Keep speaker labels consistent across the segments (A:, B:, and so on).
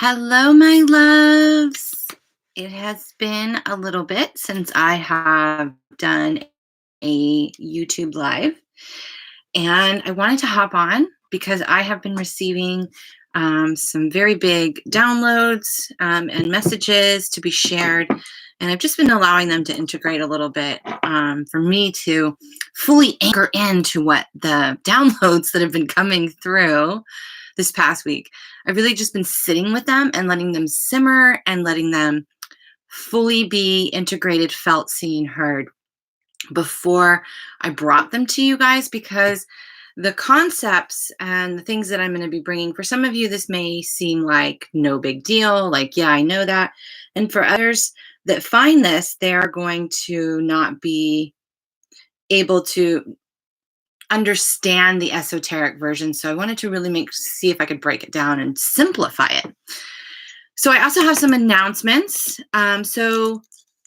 A: Hello, my loves. It has been a little bit since I have done a YouTube live, and I wanted to hop on because I have been receiving some very big downloads and messages to be shared, and I've just been allowing them to integrate a little bit for me to fully anchor into what the downloads that have been coming through this past week. I've really just been sitting with them and letting them simmer and letting them fully be integrated, felt, seen, heard before I brought them to you guys, because the concepts and the things that I'm going to be bringing, for some of you, this may seem like no big deal, like, yeah, I know that. And for others that find this, they're going to not be able to understand the esoteric version. So I wanted to really see if I could break it down and simplify it. So I also have some announcements. So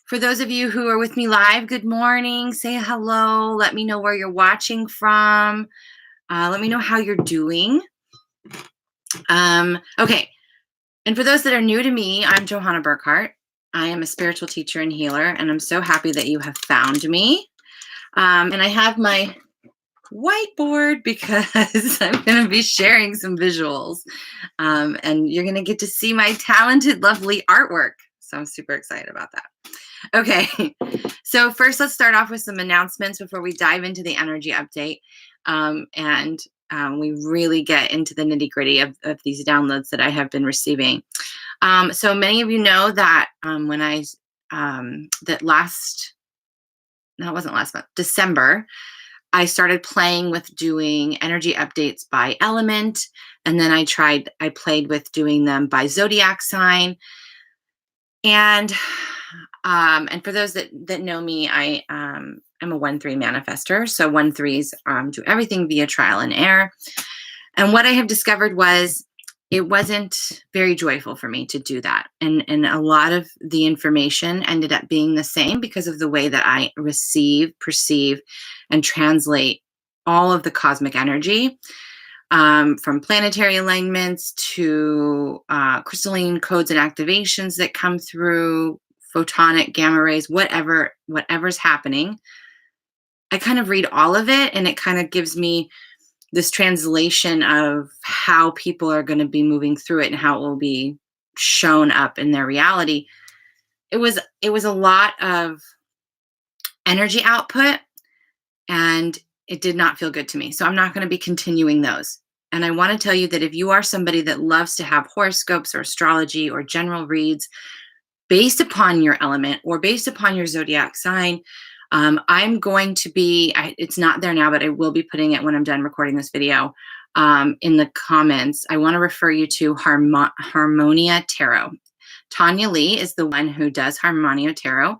A: for those of you who are with me live, good morning, say hello, let me know where you're watching from. Let me know how you're doing. Okay, and for those that are new to me, I'm Johanna Burkhardt. I am a spiritual teacher and healer, and I'm so happy that you have found me. And I have my whiteboard because I'm going to be sharing some visuals, and you're going to get to see my talented, lovely artwork. So I'm super excited about that. Okay, so first let's start off with some announcements before we dive into the energy update, and we really get into the nitty-gritty of these downloads that I have been receiving. So many of you know that when I wasn't last month, December, I started playing with doing energy updates by element, and then I played with doing them by zodiac sign. And for those that know me, I'm a 1-3 manifester. So 1-3s do everything via trial and error. And what I have discovered was it wasn't very joyful for me to do that. And a lot of the information ended up being the same because of the way that I receive, perceive, and translate all of the cosmic energy, from planetary alignments to crystalline codes and activations that come through, photonic gamma rays, whatever's happening. I kind of read all of it, and it kind of gives me this translation of how people are going to be moving through it and how it will be shown up in their reality. It was a lot of energy output, and it did not feel good to me. So I'm not going to be continuing those. And I want to tell you that if you are somebody that loves to have horoscopes or astrology or general reads based upon your element or based upon your zodiac sign, I'm going to be, it's not there now, but I will be putting it when I'm done recording this video in the comments. I want to refer you to Harmonia Tarot. Tanya Lee is the one who does Harmonia Tarot,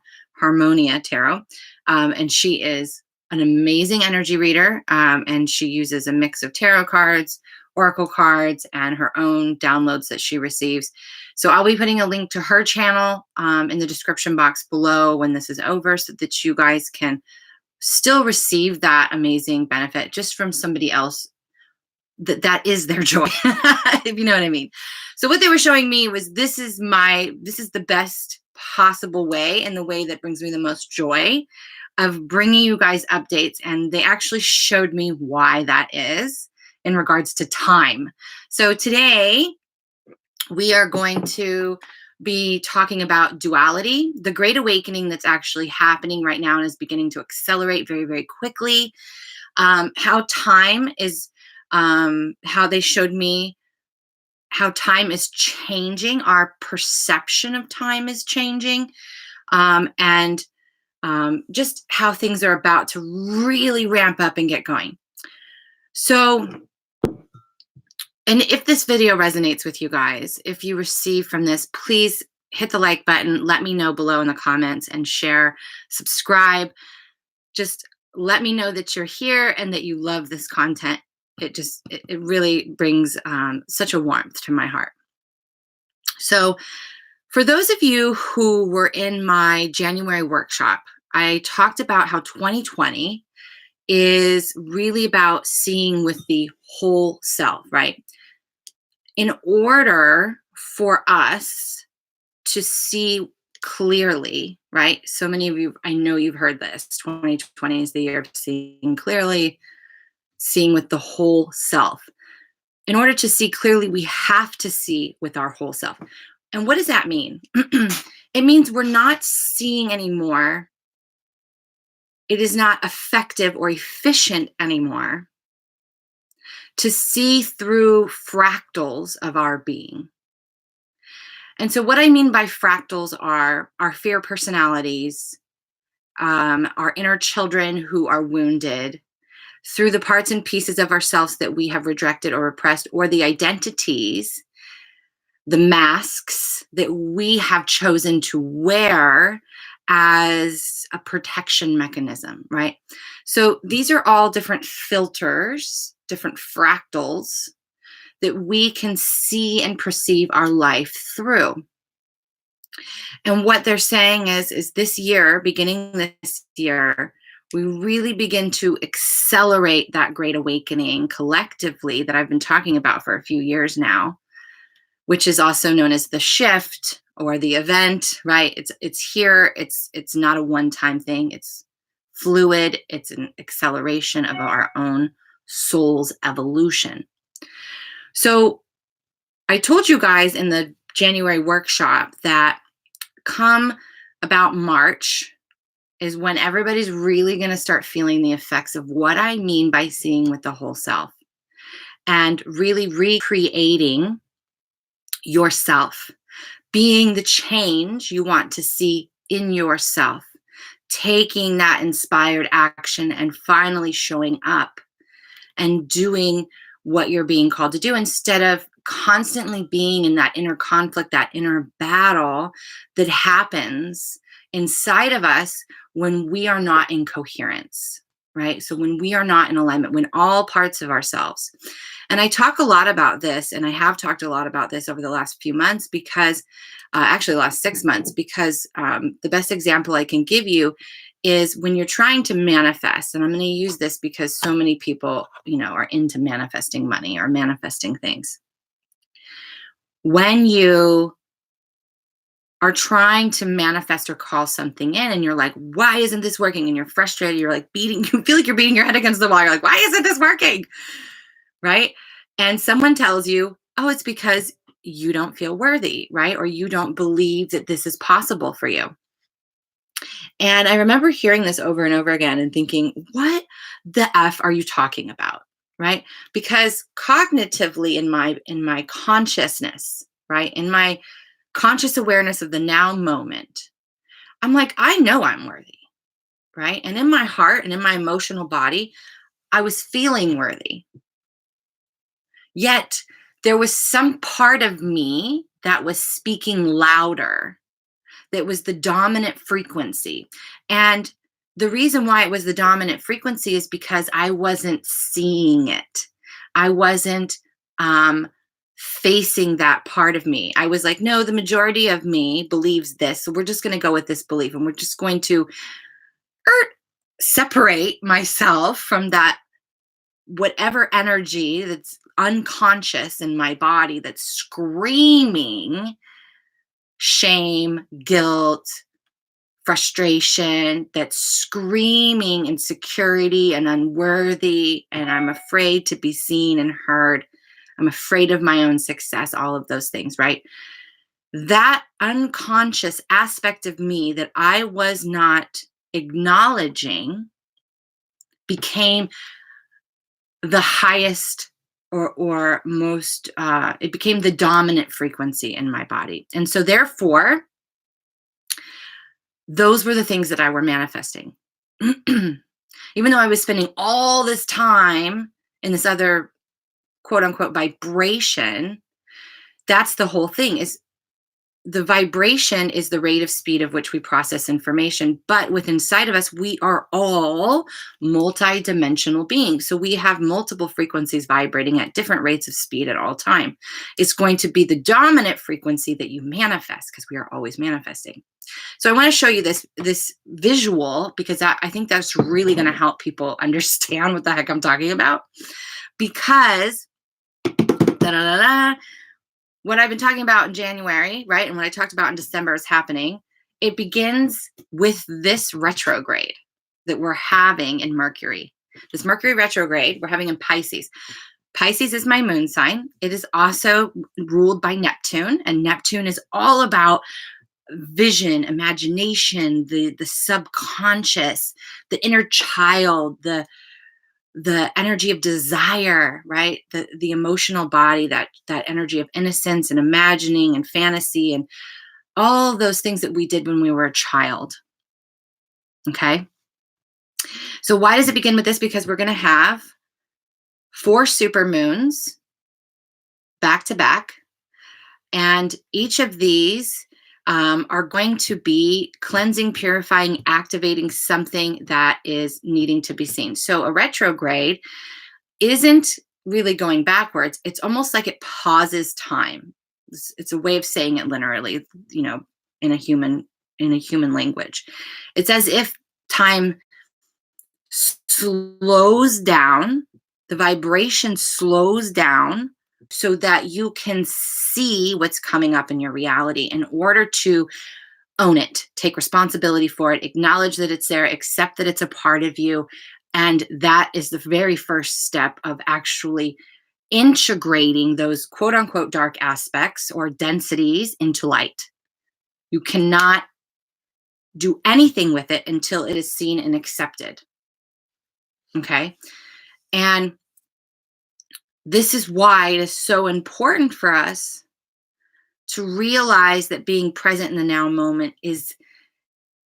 A: and she is an amazing energy reader, and she uses a mix of tarot cards, oracle cards, and her own downloads that she receives. So I'll be putting a link to her channel in the description box below when this is over, so that you guys can still receive that amazing benefit just from somebody else that is their joy, if you know what I mean. So what they were showing me was this is the best possible way, and the way that brings me the most joy of bringing you guys updates. And they actually showed me why that is in regards to time. So today we are going to be talking about duality, the great awakening that's actually happening right now and is beginning to accelerate very, very quickly. How time is, how they showed me how time is changing, our perception of time is changing, and just how things are about to really ramp up and get going. So, and if this video resonates with you guys, if you receive from this, please hit the like button, let me know below in the comments, and share, subscribe. Just let me know that you're here and that you love this content. It really brings such a warmth to my heart. So for those of you who were in my January workshop, I talked about how 2020 is really about seeing with the whole self, right? In order for us to see clearly, right? So many of you, I know you've heard this. 2020 is the year of seeing clearly, seeing with the whole self. In order to see clearly, we have to see with our whole self. And what does that mean? It means we're not seeing anymore. It is not effective or efficient anymore to see through fractals of our being. And so what I mean by fractals are our fear personalities, our inner children who are wounded through the parts and pieces of ourselves that we have rejected or repressed, or the identities, the masks that we have chosen to wear as a protection mechanism, right? So these are all different filters, different fractals that we can see and perceive our life through. And what they're saying is this year, beginning this year, we really begin to accelerate that great awakening collectively that I've been talking about for a few years now, which is also known as the shift or the event, right? It's here. It's not a one-time thing. It's fluid. It's an acceleration of our own soul's evolution. So I told you guys in the January workshop that come about March is when everybody's really going to start feeling the effects of what I mean by seeing with the whole self and really recreating yourself, being the change you want to see in yourself, taking that inspired action and finally showing up and doing what you're being called to do instead of constantly being in that inner conflict, that inner battle that happens inside of us when we are not in coherence, right? So when we are not in alignment, when all parts of ourselves, and I talk a lot about this, and I have talked a lot about this over the last few months because, actually the last 6 months, because the best example I can give you is when you're trying to manifest, and I'm going to use this because so many people, are into manifesting money or manifesting things. When you are trying to manifest or call something in and you're like, why isn't this working? And you're frustrated, you're like you feel like you're beating your head against the wall. You're like, why isn't this working? Right? And someone tells you, oh, it's because you don't feel worthy, right? Or you don't believe that this is possible for you. And I remember hearing this over and over again and thinking, what the F are you talking about? Right? Because cognitively in my consciousness, right? In my conscious awareness of the now moment, I'm like, I know I'm worthy, right? And in my heart and in my emotional body, I was feeling worthy. Yet there was some part of me that was speaking louder, that was the dominant frequency. And the reason why it was the dominant frequency is because I wasn't seeing it. I wasn't facing that part of me. I was like, no, the majority of me believes this. So we're just going to go with this belief. And we're just going to separate myself from that whatever energy that's unconscious in my body that's screaming shame, guilt, frustration, that's screaming insecurity and unworthy, and I'm afraid to be seen and heard. I'm afraid of my own success, all of those things, right? That unconscious aspect of me that I was not acknowledging became the highest or most, it became the dominant frequency in my body. And so therefore, those were the things that I were manifesting. Even though I was spending all this time in this other quote unquote vibration, that's the whole thing. Is the vibration is the rate of speed of which we process information, but within inside of us, we are all multi-dimensional beings. So we have multiple frequencies vibrating at different rates of speed at all time. It's going to be the dominant frequency that you manifest because we are always manifesting. So I want to show you this visual because I think that's really going to help people understand what the heck I'm talking about. Because what I've been talking about in January, right, and what I talked about in December is happening. It begins with this retrograde that we're having in Mercury. This Mercury retrograde we're having in Pisces. Pisces is my moon sign. It is also ruled by Neptune, and Neptune is all about vision, imagination, the subconscious, the inner child, the energy of desire, right? The emotional body, that energy of innocence and imagining and fantasy and all those things that we did when we were a child. Okay? So why does it begin with this? Because we're going to have 4 super moons back to back, and each of these are going to be cleansing, purifying, activating something that is needing to be seen. So a retrograde isn't really going backwards. It's almost like it pauses time. It's a way of saying it literally, in a human language. It's as if time slows down, the vibration slows down so that you can see what's coming up in your reality in order to own it, take responsibility for it, acknowledge that it's there, accept that it's a part of you. And that is the very first step of actually integrating those quote unquote dark aspects or densities into light. You cannot do anything with it until it is seen and accepted. Okay? And this is why it is so important for us to realize that being present in the now moment is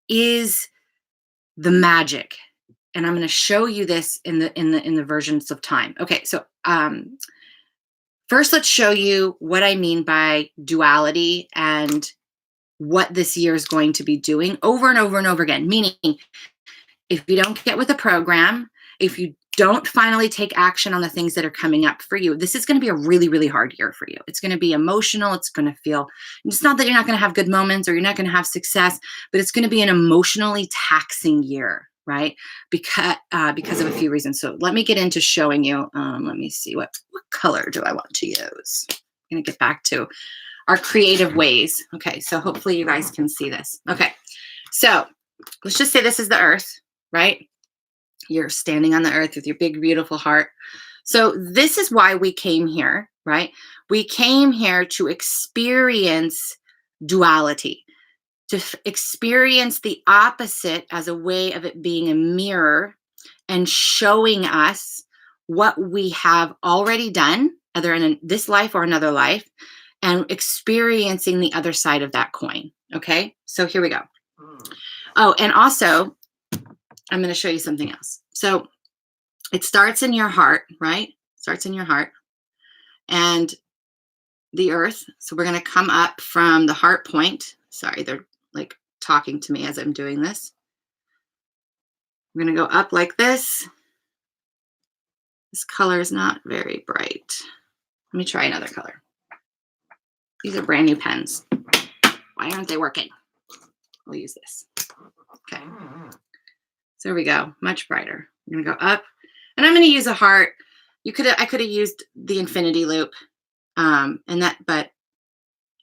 A: the magic. And I'm going to show you this in the versions of time. Okay, so first let's show you what I mean by duality and what this year is going to be doing over and over and over again. Meaning, if you don't get with the program, if you don't finally take action on the things that are coming up for you, this is going to be a really, really hard year for you. It's going to be emotional. It's going to feel, it's not that you're not going to have good moments or you're not going to have success, but it's going to be an emotionally taxing year, right? Because of a few reasons. So let me get into showing you. Let me see, what color do I want to use? I'm going to get back to our creative ways. Okay, so hopefully you guys can see this. Okay, so let's just say this is the earth, right? You're standing on the earth with your big, beautiful heart. So this is why we came here, right? We came here to experience duality, to experience the opposite as a way of it being a mirror and showing us what we have already done, either in this life or another life, and experiencing the other side of that coin. Okay, so here we go. Oh, and also, I'm going to show you something else. So it starts in your heart, right? Starts in your heart and the earth. So we're going to come up from the heart point. Sorry, they're like talking to me as I'm doing this. We're going to go up like this. This color is not very bright. Let me try another color. These are brand new pens. Why aren't they working? We'll use this. Okay. So there we go. Much brighter. I'm going to go up. And I'm going to use a heart. I could have used the infinity loop, but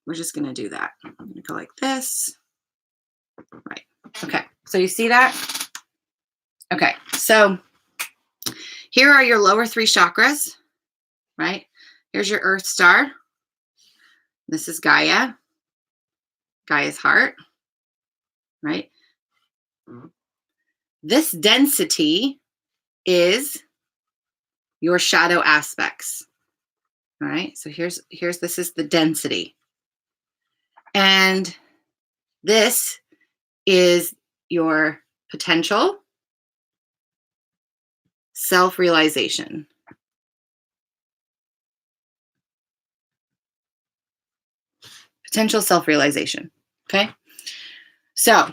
A: we're just going to do that. I'm going to go like this. Right. Okay. So you see that? Okay. So here are your lower 3 chakras, right? Here's your earth star. This is Gaia. Gaia's heart, right? This density is your shadow aspects. All right, so this is the density. And this is your potential self-realization. Potential self-realization, okay? So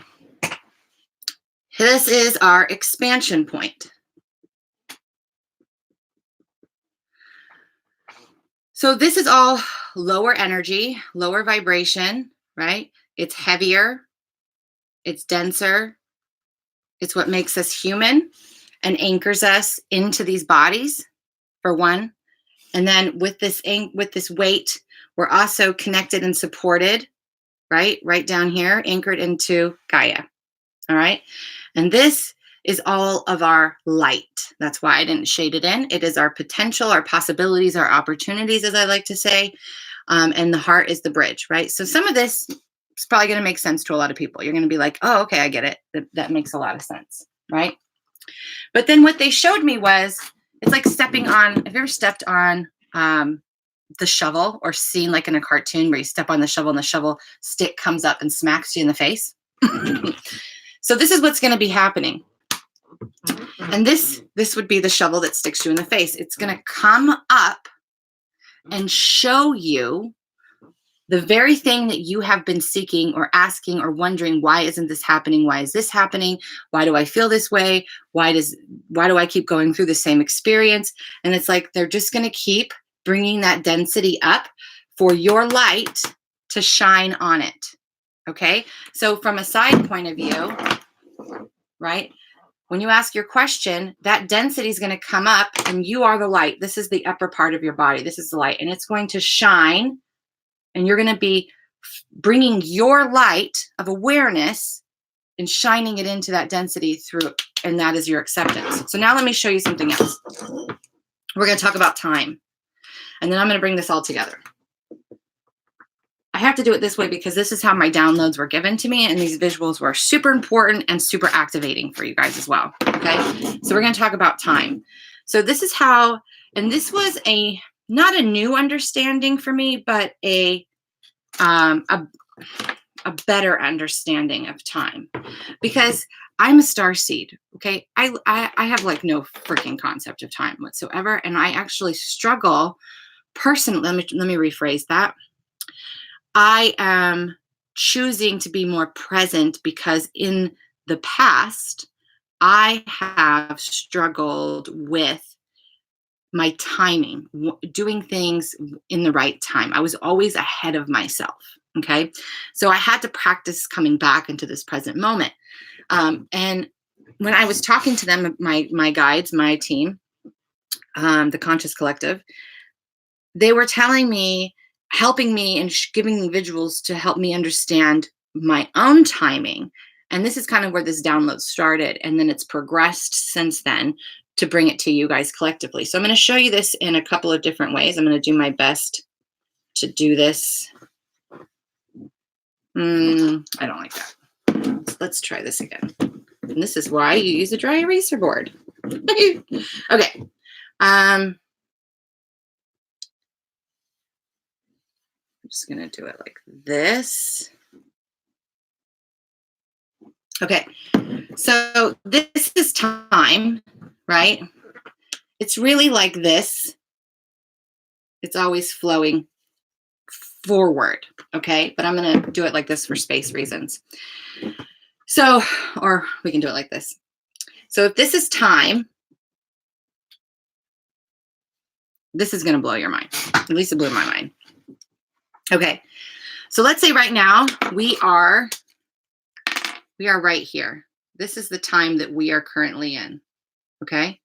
A: this is our expansion point. So this is all lower energy, lower vibration, right? It's heavier, it's denser. It's what makes us human and anchors us into these bodies, for one. And then with this weight, we're also connected and supported, right down here, anchored into Gaia. All right. And this is all of our light. That's why I didn't shade it in. It is our potential, our possibilities, our opportunities, as I like to say. And the heart is the bridge, right? So some of this is probably going to make sense to a lot of people. You're going to be like, oh, okay, I get it. That makes a lot of sense, right? But then what they showed me was, it's like stepping on, have you ever stepped on the shovel, or seen like in a cartoon where you step on the shovel and the shovel stick comes up and smacks you in the face? So this is what's going to be happening. And this would be the shovel that sticks you in the face. It's going to come up and show you the very thing that you have been seeking or asking or wondering, why isn't this happening? Why is this happening? Why do I feel this way? Why do I keep going through the same experience? And it's like they're just going to keep bringing that density up for your light to shine on it. Okay? So from a side point of view, right? When you ask your question, that density is going to come up, and you are the light. This is the upper part of your body. This is the light, and it's going to shine, and you're going to be bringing your light of awareness and shining it into that density through, and that is your acceptance. So now let me show you something else. We're going to talk about time, and then I'm going to bring this all together. I have to do it this way because this is how my downloads were given to me, and these visuals were super important and super activating for you guys as well. Okay, so we're going to talk about time. So this is how, and this was not a new understanding for me, but a better understanding of time, because I'm a starseed. Okay, I have like no freaking concept of time whatsoever, and I actually struggle personally. Let me rephrase that. I am choosing to be more present because in the past, I have struggled with my timing, doing things in the right time. I was always ahead of myself. Okay. So I had to practice coming back into this present moment. And when I was talking to them, my guides, my team, the Conscious Collective, they were telling me, helping me and giving me visuals to help me understand my own timing. And this is kind of where this download started. And then it's progressed since then to bring it to you guys collectively. So I'm going to show you this in a couple of different ways. I'm going to do my best to do this. I don't like that. Let's try this again. And this is why you use a dry eraser board. Okay. I'm just going to do it like this. Okay, so this is time, right? It's really like this. It's always flowing forward, okay? But I'm going to do it like this for space reasons. So, or we can do it like this. So if this is time, this is going to blow your mind. At least it blew my mind. Okay, so let's say right now we are right here. This is the time that we are currently in, okay?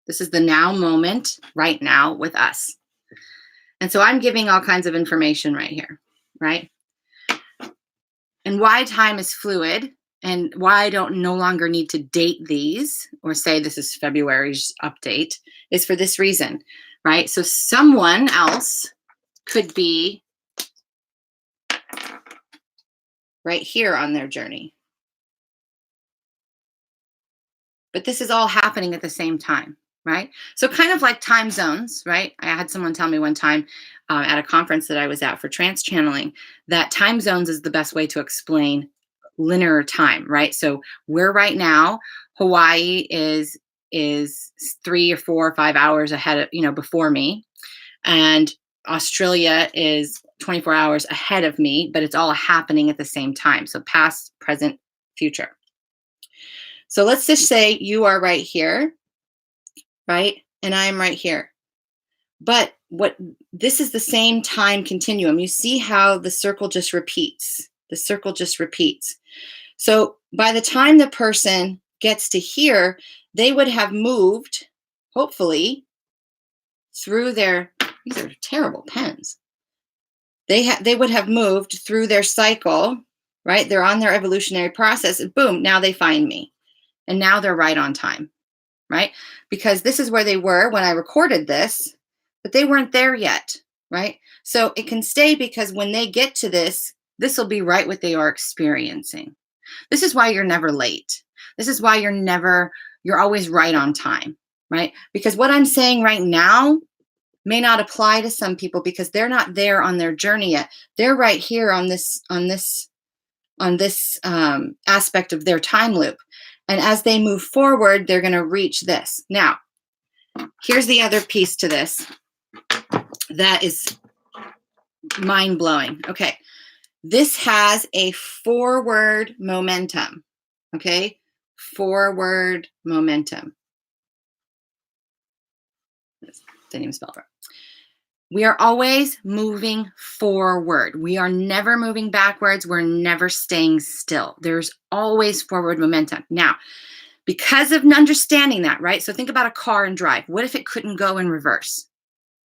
A: This is the now moment right now with us. And so I'm giving all kinds of information right here, right? And why time is fluid and why I don't no longer need to date these or say this is February's update is for this reason, right? So someone else could be right here on their journey. But this is all happening at the same time, right? So kind of like time zones, right? I had someone tell me one time at a conference that I was at for trance channeling that time zones is the best way to explain linear time, right? So we're right now, Hawaii is 3 or 4 or 5 hours ahead of, before me. And Australia is 24 hours ahead of me, but it's all happening at the same time. So past, present, future. So let's just say you are right here, right? And I'm right here. But this is the same time continuum. You see how the circle just repeats. The circle just repeats. So by the time the person gets to here, they would have moved, hopefully, through their, these are terrible pens. They would have moved through their cycle, right? They're on their evolutionary process. And boom, now they find me. And now they're right on time, right? Because this is where they were when I recorded this, but they weren't there yet, right? So it can stay because when they get to this, this will be right what they are experiencing. This is why you're never late. This is why you're always right on time, right? Because what I'm saying right now may not apply to some people because they're not there on their journey yet. They're right here on this aspect of their time loop. And as they move forward, they're going to reach this. Now, here's the other piece to this that is mind-blowing. Okay. This has a forward momentum. Okay. Forward momentum. Didn't even spell it right. We are always moving forward. We are never moving backwards. We're never staying still. There's always forward momentum. Now, because of understanding that, right? So think about a car and drive. What if it couldn't go in reverse,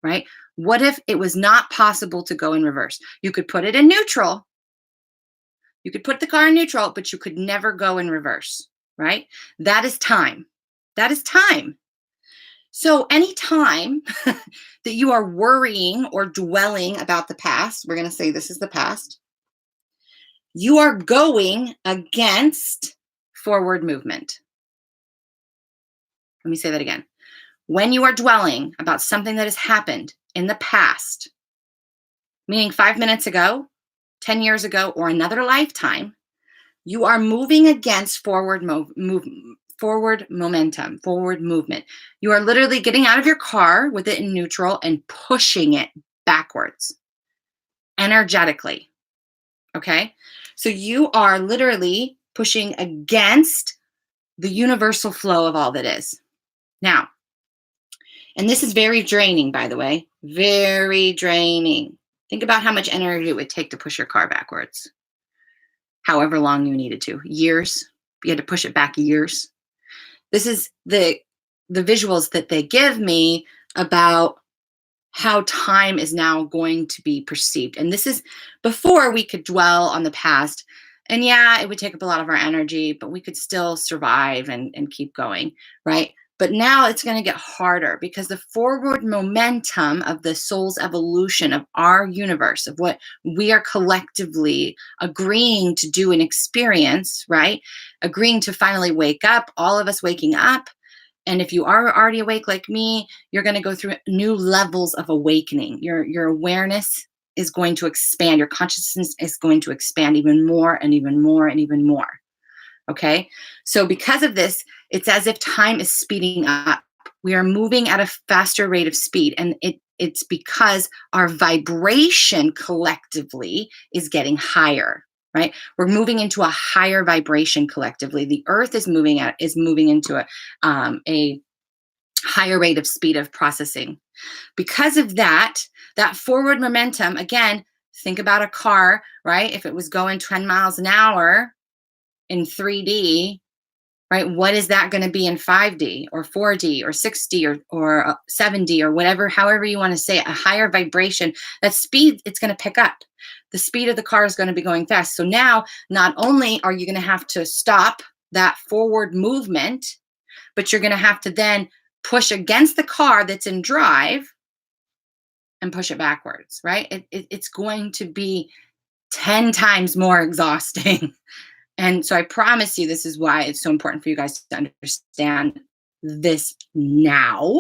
A: right? What if it was not possible to go in reverse? You could put it in neutral. You could put the car in neutral, but you could never go in reverse, right? That is time. That is time. So anytime that you are worrying or dwelling about the past, we're going to say this is the past, you are going against forward movement. Let me say that again. When you are dwelling about something that has happened in the past, meaning 5 minutes ago, 10 years ago, or another lifetime, you are moving against forward momentum, forward movement. You are literally getting out of your car with it in neutral and pushing it backwards energetically. Okay? So you are literally pushing against the universal flow of all that is. Now, and this is very draining, by the way, very draining. Think about how much energy it would take to push your car backwards. However long you needed to, years. You had to push it back years. This is the visuals that they give me about how time is now going to be perceived. And this is before we could dwell on the past. And yeah, it would take up a lot of our energy, but we could still survive and keep going, right? But now it's going to get harder because the forward momentum of the soul's evolution of our universe, of what we are collectively agreeing to do and experience, right? Agreeing to finally wake up, all of us waking up. And if you are already awake like me, you're going to go through new levels of awakening. Your awareness is going to expand. Your consciousness is going to expand even more and even more and even more. Okay? So because of this, it's as if time is speeding up. We are moving at a faster rate of speed. And it's because our vibration collectively is getting higher. Right? We're moving into a higher vibration collectively. The earth is moving into a higher rate of speed of processing. Because of that forward momentum, again, think about a car, right? If it was going 10 miles an hour in 3D, right? What is that going to be in 5D or 4D or 6D or 7D or whatever, however you want to say it, a higher vibration, that speed, it's going to pick up. The speed of the car is going to be going fast. So now, not only are you going to have to stop that forward movement, but you're going to have to then push against the car that's in drive and push it backwards, right? It's going to be 10 times more exhausting. And so I promise you, this is why it's so important for you guys to understand this now,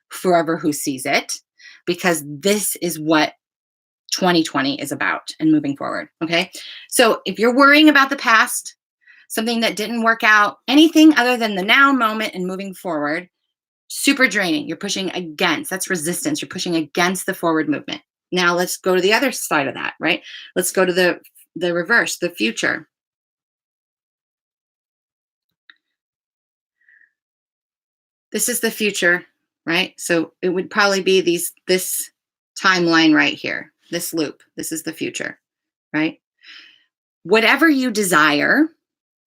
A: forever who sees it, because this is what 2020 is about and moving forward. Okay. So if you're worrying about the past, something that didn't work out, anything other than the now moment and moving forward, super draining. You're pushing against, that's resistance. You're pushing against the forward movement. Now let's go to the other side of that, right? Let's go to the reverse, the future. This is the future, right? So it would probably be this timeline right here, this loop. This is the future, right? Whatever you desire,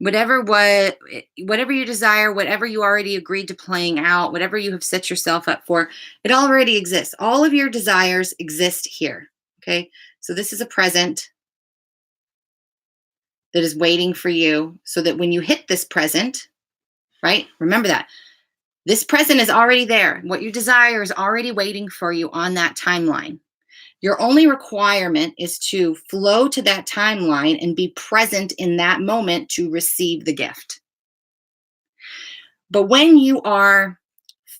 A: whatever you desire, whatever you already agreed to playing out, whatever you have set yourself up for, it already exists. All of your desires exist here. Okay. So this is a present that is waiting for you, so that when you hit this present, right? Remember that this present is already there. What you desire is already waiting for you on that timeline. Your only requirement is to flow to that timeline and be present in that moment to receive the gift. But when you are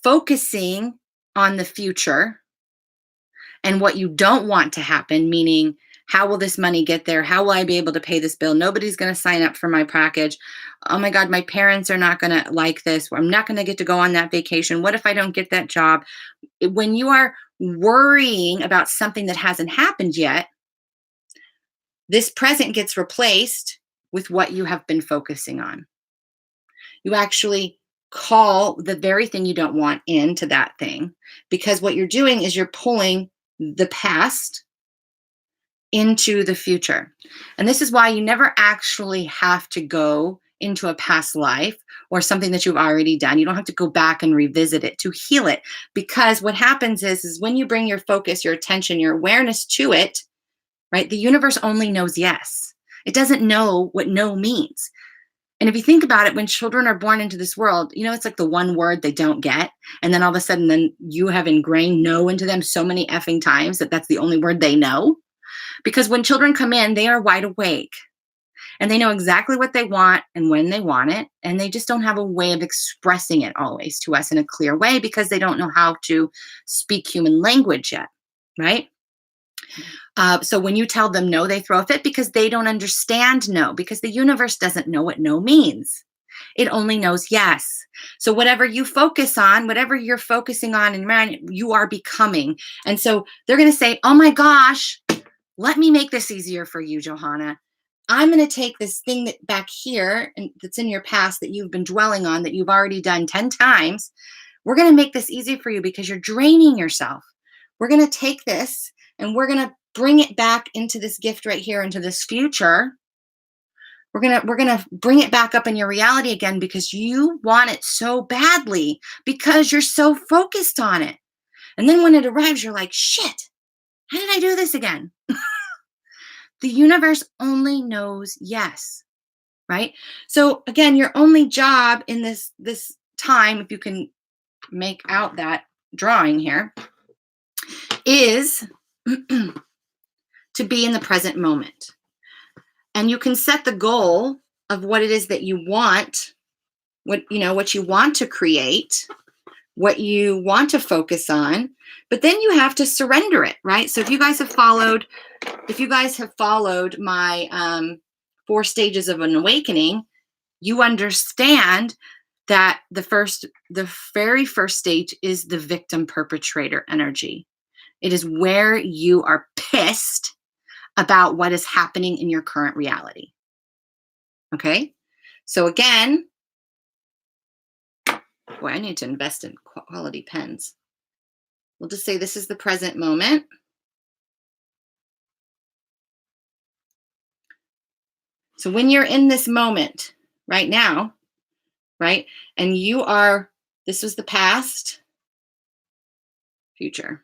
A: focusing on the future and what you don't want to happen, meaning, how will this money get there? How will I be able to pay this bill? Nobody's going to sign up for my package. Oh my God, my parents are not going to like this. I'm not going to get to go on that vacation. What if I don't get that job? When you are worrying about something that hasn't happened yet, this present gets replaced with what you have been focusing on. You actually call the very thing you don't want into that thing, because what you're doing is you're pulling the past into the future. And this is why you never actually have to go into a past life or something that you've already done. You don't have to go back and revisit it to heal it, because what happens is when you bring your focus, your attention, your awareness to it, right? The universe only knows yes. It doesn't know what no means. And if you think about it, when children are born into this world, it's like the one word they don't get. And then all of a sudden, then you have ingrained no into them so many effing times that that's the only word they know. Because when children come in, they are wide awake and they know exactly what they want and when they want it. And they just don't have a way of expressing it always to us in a clear way, because they don't know how to speak human language yet, right? So when you tell them no, they throw a fit because they don't understand no, because the universe doesn't know what no means. It only knows yes. So whatever you focus on, whatever you're focusing on in mind, you are becoming. And so they're going to say, oh my gosh, let me make this easier for you, Johanna. I'm going to take this thing that back here and that's in your past that you've been dwelling on, that you've already done 10 times. We're going to make this easy for you because you're draining yourself. We're going to take this and we're going to bring it back into this gift right here, into this future. We're going to bring it back up in your reality again, because you want it so badly, because you're so focused on it. And then when it arrives, you're like, shit, how did I do this again? The universe only knows yes, right? So again, your only job in this time, if you can make out that drawing here, is to be in the present moment. And you can set the goal of what it is that you want, what you want to create, what you want to focus on, but then you have to surrender it, right? So if you guys have followed my 4 stages of an awakening, you understand that the very first stage is the victim perpetrator energy. It is where you are pissed about what is happening in your current reality. Okay? So again, boy, I need to invest in quality pens. We'll just say this is the present moment. So when you're in this moment right now, right, and this was the past, future.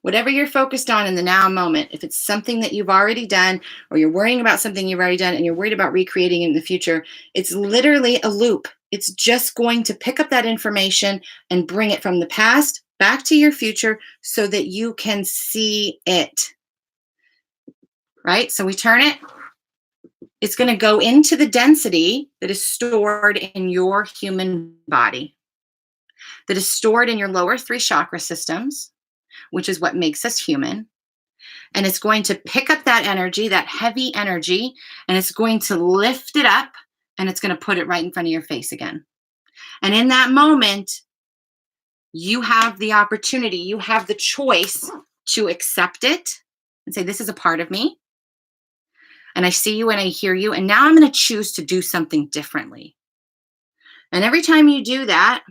A: Whatever you're focused on in the now moment, if it's something that you've already done, or you're worrying about something you've already done and you're worried about recreating in the future, it's literally a loop. It's just going to pick up that information and bring it from the past back to your future so that you can see it. Right? So we turn it. It's going to go into the density that is stored in your human body, that is stored in your lower 3 chakra systems, which is what makes us human. And it's going to pick up that energy, that heavy energy, and it's going to lift it up, and it's going to put it right in front of your face again. And in that moment, you have the opportunity, you have the choice to accept it and say, this is a part of me. And I see you and I hear you. And now I'm going to choose to do something differently. And every time you do that,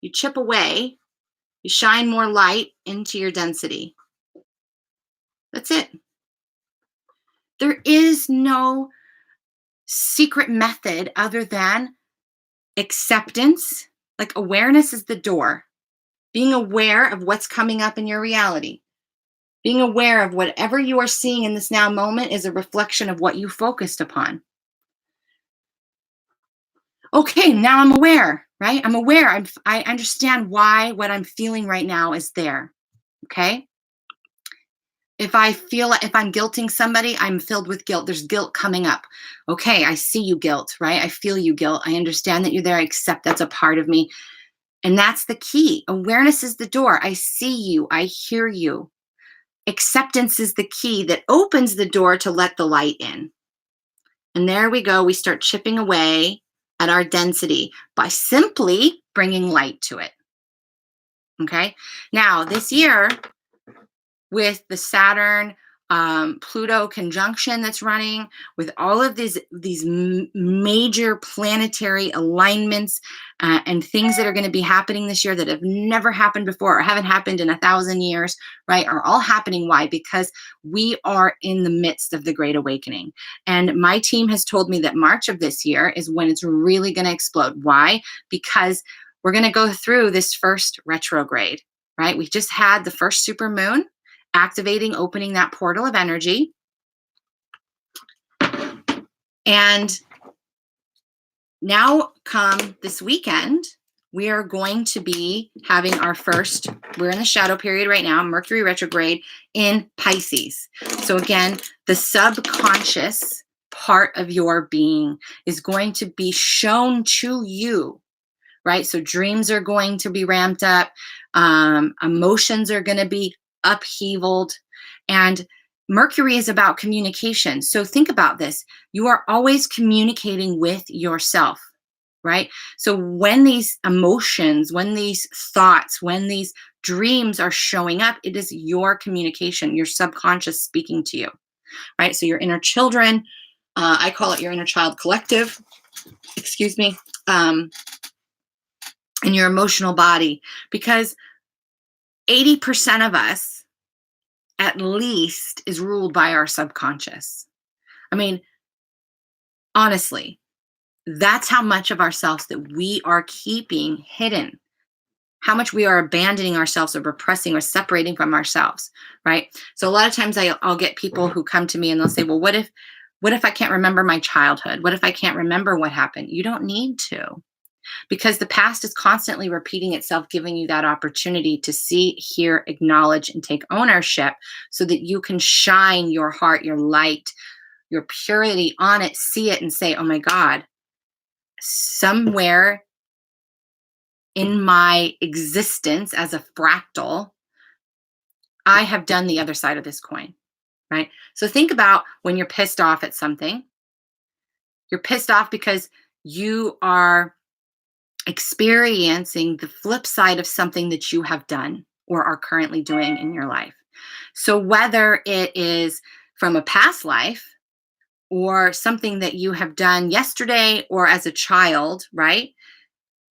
A: you chip away, you shine more light into your density. That's it. There is no secret method other than acceptance. Like, awareness is the door. Being aware of what's coming up in your reality. Being aware of whatever you are seeing in this now moment is a reflection of what you focused upon. Okay, now I'm aware, right? I'm aware. I understand why what I'm feeling right now is there. Okay? If I'm guilting somebody, I'm filled with guilt. There's guilt coming up. Okay, I see you, guilt, right? I feel you, guilt. I understand that you're there. I accept that's a part of me. And that's the key. Awareness is the door. I see you. I hear you. Acceptance is the key that opens the door to let the light in. And there we go. We start chipping away at our density by simply bringing light to it. Okay. Now, this year, with the Saturn Pluto conjunction that's running, with all of these major planetary alignments and things that are going to be happening this year that have never happened before or haven't happened in 1,000 years, right, are all happening. Why? Because we are in the midst of the Great Awakening. And my team has told me that March of this year is when it's really going to explode. Why? Because we're going to go through this first retrograde, right? We just had the first super moon activating, opening that portal of energy. And now come this weekend, we are going to be having we're in the shadow period right now, Mercury retrograde in Pisces. So again, the subconscious part of your being is going to be shown to you, right? So dreams are going to be ramped up. Emotions are going to be upheavaled, and Mercury is about communication. So think about this. You are always communicating with yourself, right? So when these emotions, when these thoughts, when these dreams are showing up, it is your communication, your subconscious speaking to you, right? So your inner children, I call it your inner child collective, excuse me, and your emotional body, because 80% of us, at least, is ruled by our subconscious. I mean, honestly, that's how much of ourselves that we are keeping hidden, how much we are abandoning ourselves or repressing or separating from ourselves, right? So a lot of times I'll get people who come to me and they'll say, well, what if I can't remember my childhood? What if I can't remember what happened? You don't need to. Because the past is constantly repeating itself, giving you that opportunity to see, hear, acknowledge, and take ownership so that you can shine your heart, your light, your purity on it, see it, and say, oh my God, somewhere in my existence as a fractal, I have done the other side of this coin, right? So think about when you're pissed off at something. You're pissed off because you are experiencing the flip side of something that you have done or are currently doing in your life. So whether it is from a past life or something that you have done yesterday or as a child, right?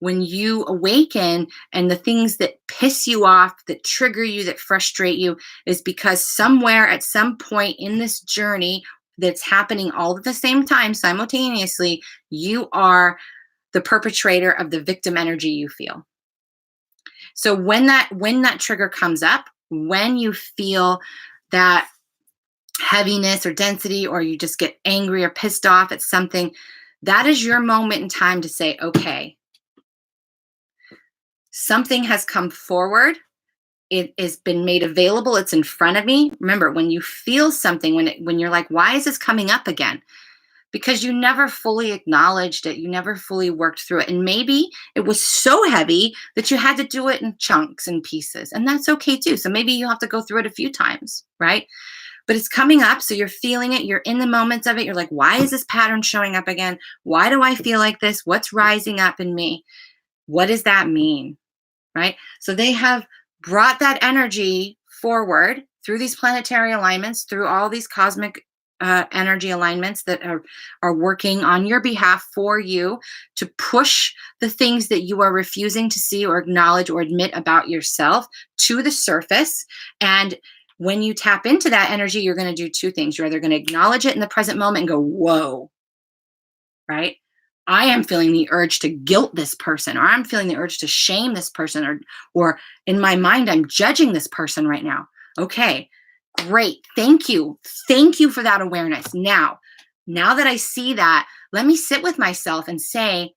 A: When you awaken and the things that piss you off, that trigger you, that frustrate you, is because somewhere at some point in this journey that's happening all at the same time, simultaneously, you are the perpetrator of the victim energy you feel. So when that trigger comes up, when you feel that heaviness or density, or you just get angry or pissed off at something, that is your moment in time to say, okay, something has come forward. It has been made available. It's in front of me. Remember, when you feel something, when you're like, why is this coming up again? Because you never fully acknowledged it. You never fully worked through it. And maybe it was so heavy that you had to do it in chunks and pieces. And that's okay too. So maybe you have to go through it a few times, right? But it's coming up. So you're feeling it. You're in the moments of it. You're like, why is this pattern showing up again? Why do I feel like this? What's rising up in me? What does that mean? Right? So they have brought that energy forward through these planetary alignments, through all these cosmic energy alignments that are working on your behalf for you to push the things that you are refusing to see or acknowledge or admit about yourself to the surface. And when you tap into that energy, you're going to do two things. You're either going to acknowledge it in the present moment and go, whoa, right? I am feeling the urge to guilt this person, or I'm feeling the urge to shame this person, or in my mind, I'm judging this person right now. Okay, great. Thank you. Thank you for that awareness. Now that I see that, let me sit with myself and say,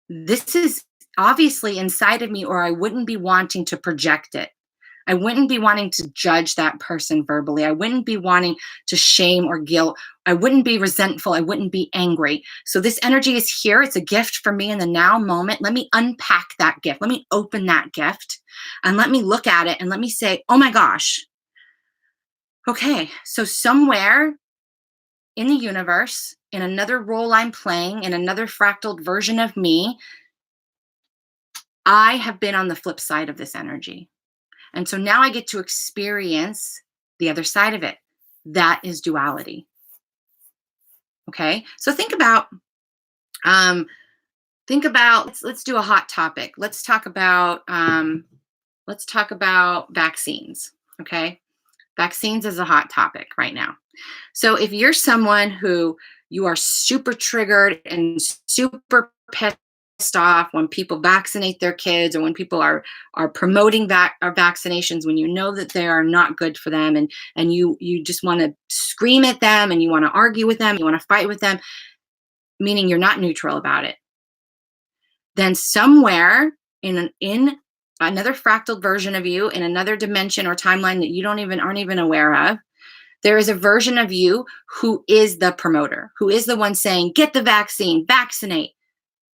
A: this is obviously inside of me, or I wouldn't be wanting to project it. I wouldn't be wanting to judge that person verbally. I wouldn't be wanting to shame or guilt. I wouldn't be resentful. I wouldn't be angry. So this energy is here. It's a gift for me in the now moment. Let me unpack that gift. Let me open that gift and let me look at it and let me say, oh my gosh. Okay, so somewhere in the universe, in another role I'm playing, in another fractaled version of me, I have been on the flip side of this energy. And so now I get to experience the other side of it. That is duality. Okay. So think about, let's do a hot topic. Let's talk about vaccines. Okay. Vaccines is a hot topic right now. So if you're someone who you are super triggered and super pissed off when people vaccinate their kids, or when people are promoting vaccinations, when you know that they are not good for them, and you just want to scream at them, and you want to argue with them, you want to fight with them, meaning you're not neutral about it, then somewhere in another fractal version of you, in another dimension or timeline that you aren't even aware of, there is a version of you who is the promoter, who is the one saying, get the vaccine, vaccinate.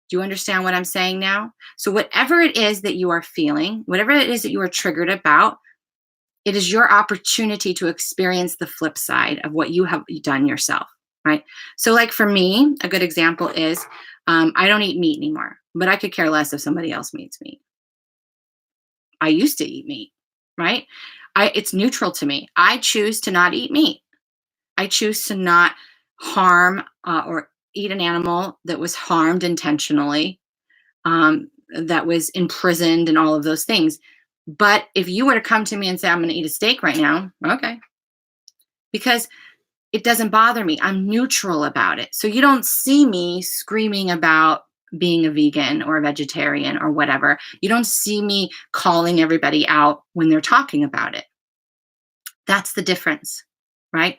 A: Do you understand what I'm saying now? So whatever it is that you are feeling, whatever it is that you are triggered about, it is your opportunity to experience the flip side of what you have done yourself, right? So like for me, a good example is I don't eat meat anymore, but I could care less if somebody else eats meat. I used to eat meat, right? It's neutral to me. I choose to not eat meat. I choose to not harm or eat an animal that was harmed intentionally, that was imprisoned and all of those things. But if you were to come to me and say, I'm going to eat a steak right now, okay. Because it doesn't bother me. I'm neutral about it. So you don't see me screaming about being a vegan or a vegetarian or whatever. You don't see me calling everybody out when they're talking about it. That's the difference, right?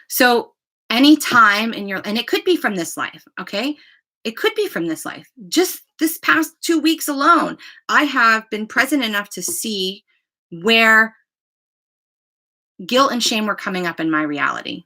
A: So anytime and it could be from this life, okay? It could be from this life. Just this past 2 weeks alone, I have been present enough to see where guilt and shame were coming up in my reality,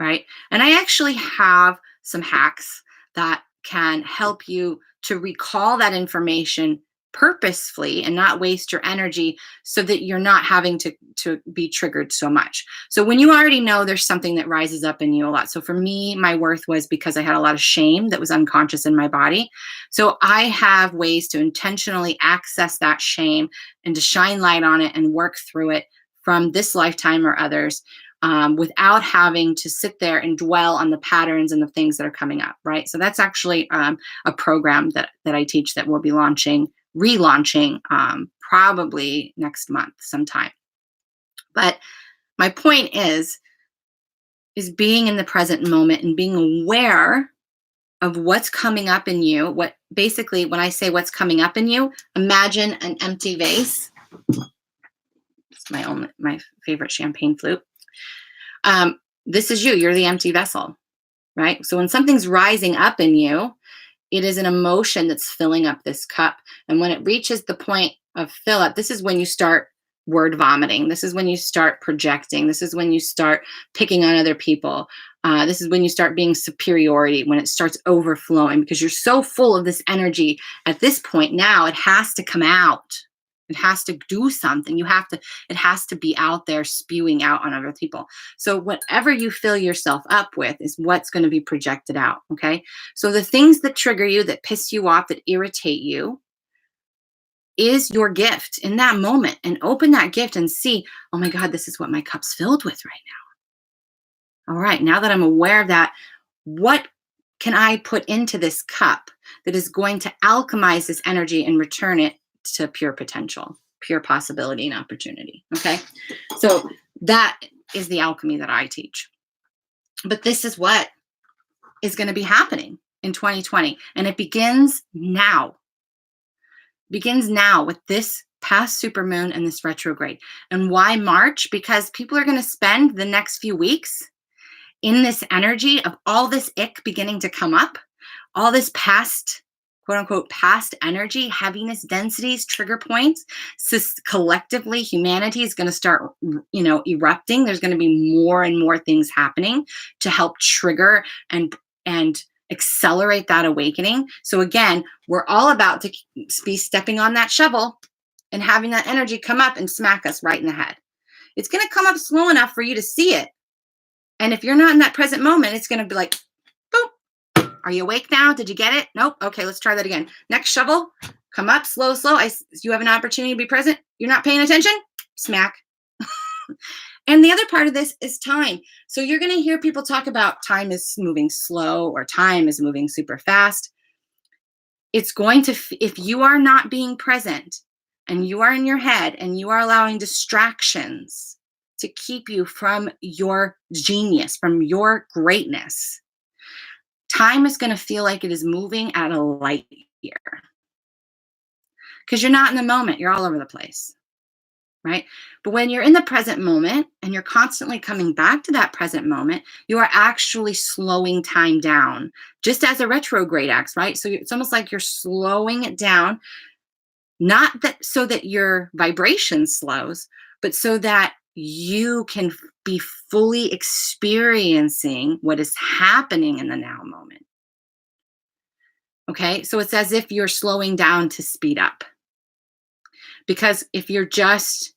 A: right? And I actually have some hacks that can help you to recall that information purposefully and not waste your energy, so that you're not having to be triggered so much. So when you already know there's something that rises up in you a lot. So for me, my worth was because I had a lot of shame that was unconscious in my body. So I have ways to intentionally access that shame and to shine light on it and work through it from this lifetime or others, without having to sit there and dwell on the patterns and the things that are coming up, right? So that's actually a program that I teach that we'll be relaunching probably next month sometime. But my point is being in the present moment and being aware of what's coming up in you. What basically, when I say what's coming up in you, imagine an empty vase. It's my favorite champagne flute. This is you. You're the empty vessel, right? So when something's rising up in you, it is an emotion that's filling up this cup. And when it reaches the point of fill up, this is when you start word vomiting. This is when you start projecting. This is when you start picking on other people. This is when you start being superiority, when it starts overflowing, because you're so full of this energy at this point. Now it has to come out. It has to do something. It has to be out there spewing out on other people. So whatever you fill yourself up with is what's going to be projected out. Okay. So the things that trigger you, that piss you off, that irritate you, is your gift in that moment. And open that gift and see, oh my God, this is what my cup's filled with right now. All right. Now that I'm aware of that, what can I put into this cup that is going to alchemize this energy and return it to pure potential, pure possibility and opportunity. Okay. So that is the alchemy that I teach. But this is what is going to be happening in 2020. And it begins now. Begins now with this past supermoon and this retrograde. And why March? Because people are going to spend the next few weeks in this energy of all this ick beginning to come up, all this past, quote unquote, past energy, heaviness, densities, trigger points. So collectively, humanity is going to start, erupting. There's going to be more and more things happening to help trigger and accelerate that awakening. So again, we're all about to be stepping on that shovel and having that energy come up and smack us right in the head. It's going to come up slow enough for you to see it. And if you're not in that present moment, it's going to be like, boop. Are you awake now? Did you get it? Nope. Okay, let's try that again. Next shovel, come up, slow. You have an opportunity to be present. You're not paying attention? Smack. And the other part of this is time. So you're going to hear people talk about time is moving slow or time is moving super fast. It's going to, if you are not being present and you are in your head and you are allowing distractions to keep you from your genius, from your greatness, time is going to feel like it is moving at a light year. Because you're not in the moment, you're all over the place, right? But when you're in the present moment and you're constantly coming back to that present moment, you are actually slowing time down, just as a retrograde acts, right? So it's almost like you're slowing it down, not that so that your vibration slows, but so that you can be fully experiencing what is happening in the now moment. Okay, so it's as if you're slowing down to speed up. Because if you're just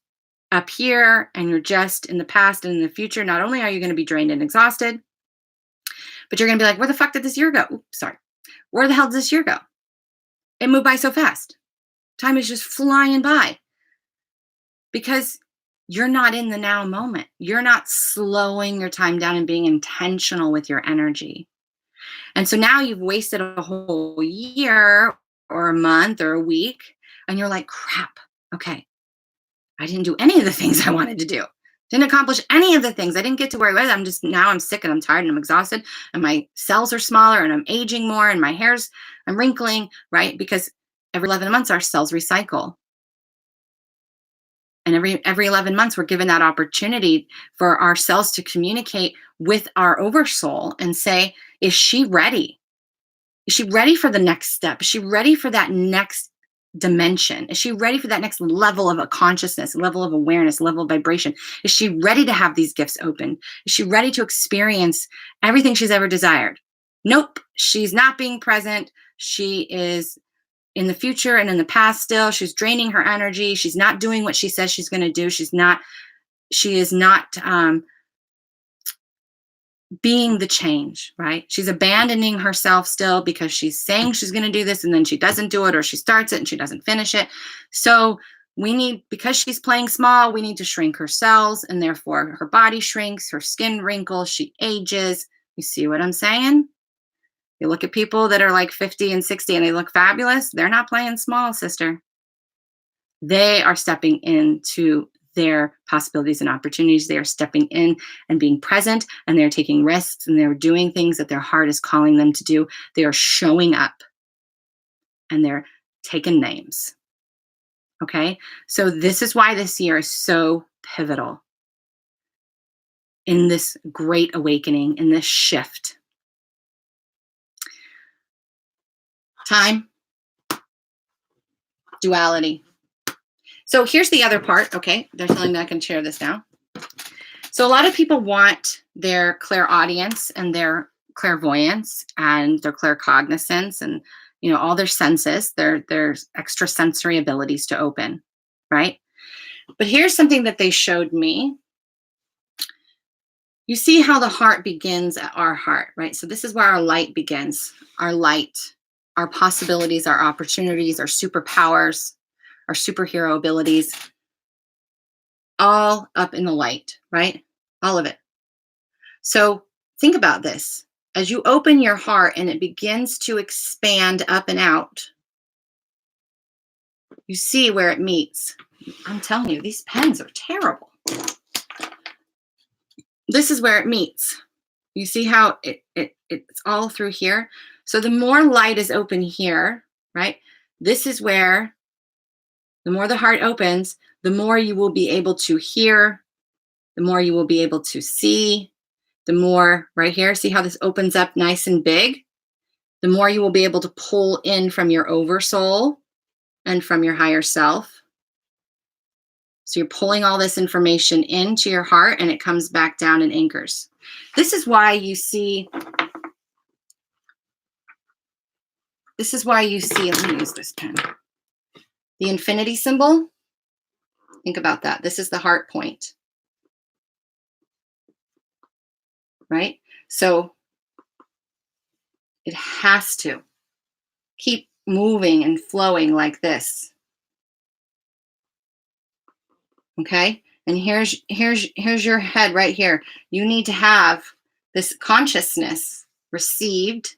A: up here and you're just in the past and in the future, not only are you going to be drained and exhausted, but you're going to be like, where the fuck did this year go? Oops, sorry. Where the hell did this year go? It moved by so fast. Time is just flying by. Because you're not in the now moment. You're not slowing your time down and being intentional with your energy. And so now you've wasted a whole year or a month or a week, and you're like, crap, okay, I didn't do any of the things I wanted to do. Didn't accomplish any of the things. I didn't get to where I was. I'm sick and I'm tired and I'm exhausted and my cells are smaller and I'm aging more and I'm wrinkling, right? Because every 11 months our cells recycle. And every 11 months, we're given that opportunity for our cells to communicate with our oversoul and say, is she ready? Is she ready for the next step? Is she ready for that next dimension? Is she ready for that next level of a consciousness, level of awareness, level of vibration? Is she ready to have these gifts open? Is she ready to experience everything she's ever desired? Nope, she's not being present. She is in the future and in the past still. She's draining her energy. She's not doing what she says she's going to do. She is not being the change, right? She's abandoning herself still because she's saying she's going to do this and then she doesn't do it, or she starts it and she doesn't finish it. So because she's playing small, we need to shrink her cells, and therefore her body shrinks, her skin wrinkles, she ages. You see what I'm saying? You look at people that are like 50 and 60 and they look fabulous. They're not playing small, sister. They are stepping into their possibilities and opportunities. They are stepping in and being present, and they're taking risks, and they're doing things that their heart is calling them to do. They are showing up and they're taking names. Okay? So this is why this year is so pivotal in this great awakening, in this shift. Time, duality. So here's the other part. Okay, they're telling me I can share this now. So a lot of people want their clairaudience and their clairvoyance and their claircognizance and all their senses, their extrasensory abilities to open, right? But here's something that they showed me. You see how the heart begins at our heart, right? So this is where our light begins. Our light, our possibilities, our opportunities, our superpowers, our superhero abilities, all up in the light, right? All of it. So think about this. As you open your heart and it begins to expand up and out, you see where it meets. I'm telling you, these pens are terrible. This is where it meets. You see how it's all through here? So the more light is open here, right? This is where the more the heart opens, the more you will be able to hear, the more you will be able to see, the more right here, see how this opens up nice and big? The more you will be able to pull in from your oversoul and from your higher self. So you're pulling all this information into your heart and it comes back down and anchors. This is why you see, let me use this pen. The infinity symbol, think about that. This is the heart point, right? So it has to keep moving and flowing like this. Okay? And here's your head right here. You need to have this consciousness received.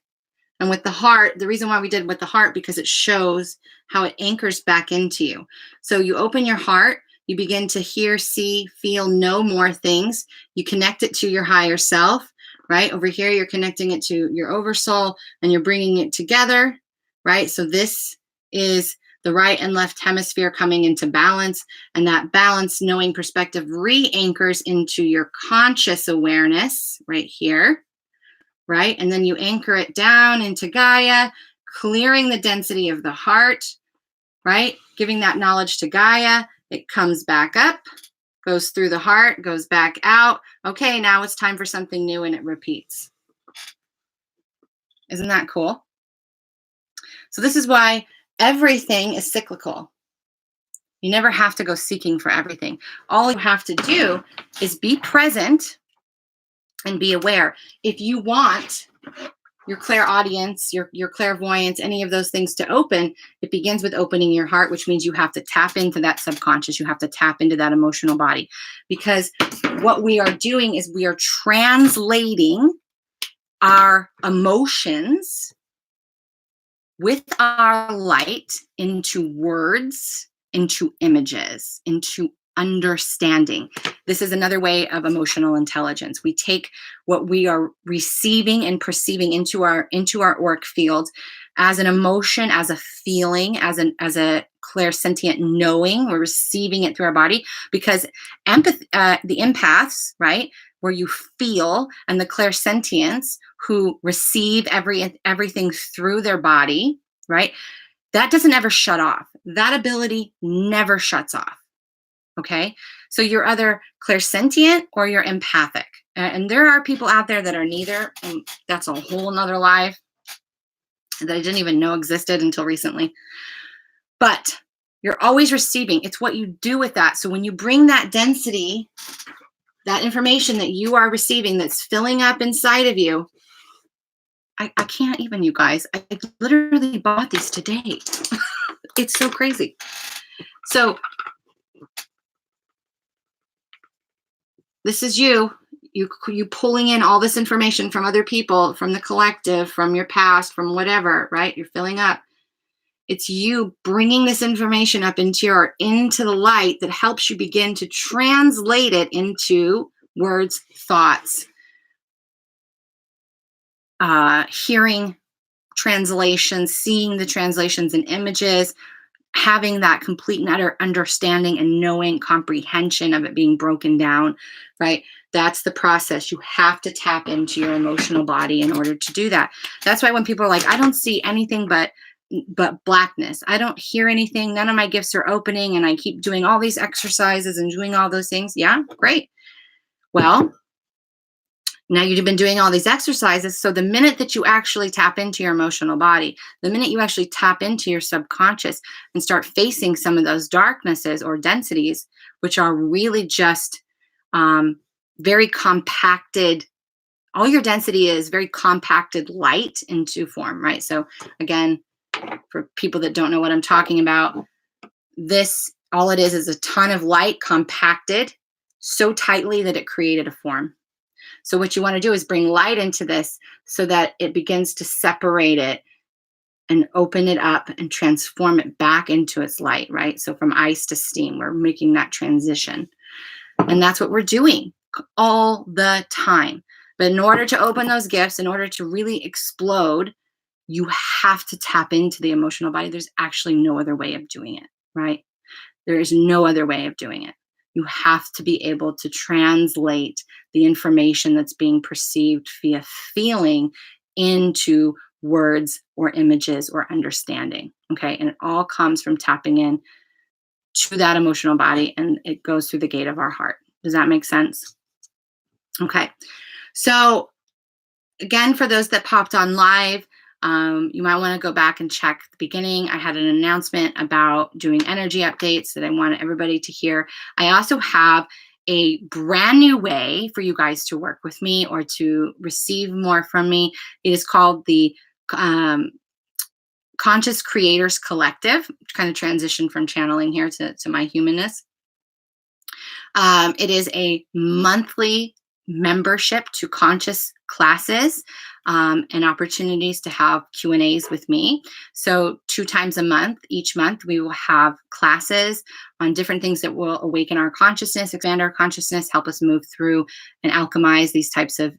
A: And with the heart, the reason why we did with the heart, because it shows how it anchors back into you. So you open your heart, you begin to hear, see, feel, know more things. You connect it to your higher self, right? Over here, you're connecting it to your oversoul and you're bringing it together, right? So this is the right and left hemisphere coming into balance, and that balance, knowing perspective re-anchors into your conscious awareness right here, right? And then you anchor it down into Gaia, clearing the density of the heart, right? Giving that knowledge to Gaia. It comes back up, goes through the heart, goes back out. Okay, now it's time for something new, and it repeats. Isn't that cool? So this is why everything is cyclical. You never have to go seeking for everything. All you have to do is be present and be aware. If you want your clairaudience, your clairvoyance, any of those things to open, it begins with opening your heart, which means you have to tap into that subconscious. You have to tap into that emotional body. Because what we are doing is we are translating our emotions with our light into words, into images, into understanding. This is another way of emotional intelligence. We take what we are receiving and perceiving into our auric field as an emotion, as a feeling, as a clairsentient knowing. We're receiving it through our body, because empathy, the empaths, right, where you feel, and the clairsentients who receive everything through their body, right? That doesn't ever shut off. That ability never shuts off. Okay, so you're either clairsentient or you're empathic. And there are people out there that are neither, and that's a whole nother life that I didn't even know existed until recently. But you're always receiving. It's what you do with that. So when you bring that density, that information that you are receiving that's filling up inside of you, I can't even, you guys. I literally bought these today. It's so crazy. So this is you pulling in all this information from other people, from the collective, from your past, from whatever, right? You're filling up. It's you bringing this information up into the light that helps you begin to translate it into words, thoughts, hearing translations, seeing the translations in images, having that complete and utter understanding and knowing, comprehension of it being broken down, right? That's the process. You have to tap into your emotional body in order to do that. That's why when people are like, I don't see anything but blackness. I don't hear anything. None of my gifts are opening, and I keep doing all these exercises and doing all those things. Yeah, great. Well, now you've been doing all these exercises. So the minute that you actually tap into your emotional body, the minute you actually tap into your subconscious and start facing some of those darknesses or densities, which are really just very compacted, all your density is very compacted light into form, right? So again, for people that don't know what I'm talking about, this, all it is a ton of light compacted so tightly that it created a form. So what you want to do is bring light into this so that it begins to separate it and open it up and transform it back into its light, right? So from ice to steam, we're making that transition. And that's what we're doing all the time. But in order to open those gifts, in order to really explode, you have to tap into the emotional body. There's actually no other way of doing it, right? There is no other way of doing it. You have to be able to translate the information that's being perceived via feeling into words or images or understanding. Okay. And it all comes from tapping in to that emotional body, and it goes through the gate of our heart. Does that make sense? Okay. So, again, for those that popped on live, you might want to go back and check the beginning. I had an announcement about doing energy updates that I wanted everybody to hear. I also have a brand new way for you guys to work with me or to receive more from me. It is called the Conscious Creators Collective. Kind of transition from channeling here to my humanness. It is a monthly membership to conscious classes and opportunities to have Q&As with me. So 2 times a month, each month, we will have classes on different things that will awaken our consciousness, expand our consciousness, help us move through and alchemize these types of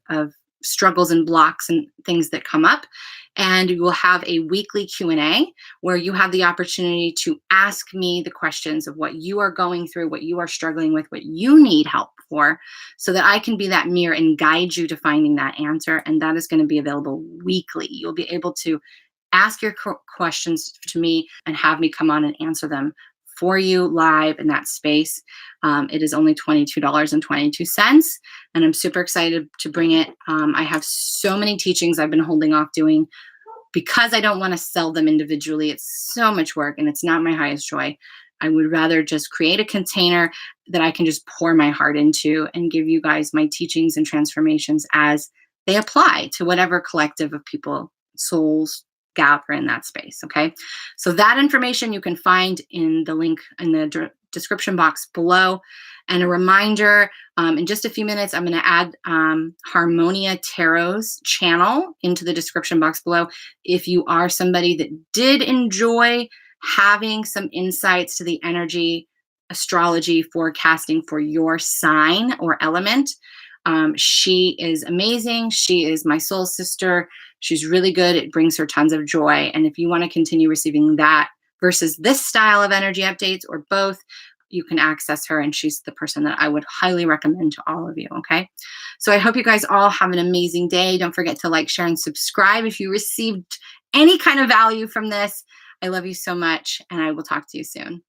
A: struggles and blocks and things that come up. And we will have a weekly Q&A where you have the opportunity to ask me the questions of what you are going through, what you are struggling with, what you need help for, so that I can be that mirror and guide you to finding that answer. And that is going to be available weekly. You'll be able to ask your questions to me and have me come on and answer them for you live in that space. It is only $22.22, and I'm super excited to bring it. I have so many teachings I've been holding off doing because I don't want to sell them individually. It's so much work and it's not my highest joy. I would rather just create a container that I can just pour my heart into and give you guys my teachings and transformations as they apply to whatever collective of people, souls, gather in that space. Okay. So that information you can find in the link in the description box below. And a reminder, in just a few minutes, I'm going to add Harmonia Tarot's channel into the description box below. If you are somebody that did enjoy having some insights to the energy, astrology, forecasting for your sign or element, she is amazing. She is my soul sister. She's really good. It brings her tons of joy. And if you want to continue receiving that versus this style of energy updates or both, you can access her, and she's the person that I would highly recommend to all of you. Okay. So I hope you guys all have an amazing day. Don't forget to like, share, and subscribe if you received any kind of value from this. I love you so much, and I will talk to you soon.